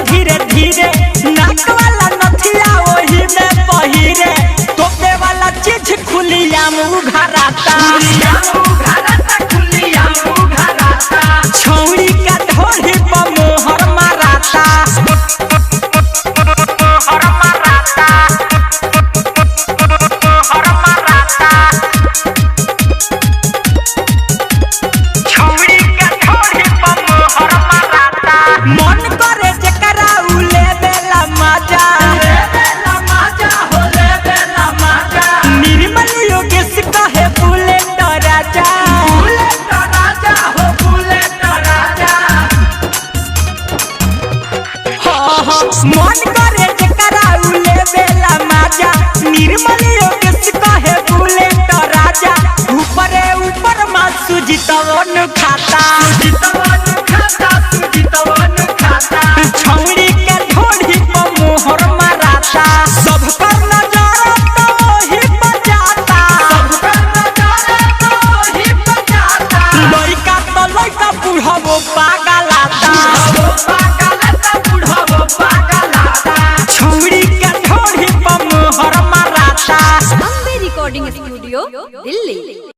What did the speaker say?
धीरे धीरे नाक वाला नथिया ओही में पहिरे तोपे वाला चीज खुलिया मुँह घराता छौड़ी का ढोली पर मोहर माराता मन करे जकरा उले बेला माजा निर्मल योगेश कहे बुलेट राजा ऊपरे ऊपर मासु जितवन खाता छौड़ी के ढोली पर मोहर माराता सब पर नजर तो वही बजाता लइका तो लइका बुढ़ावो पागल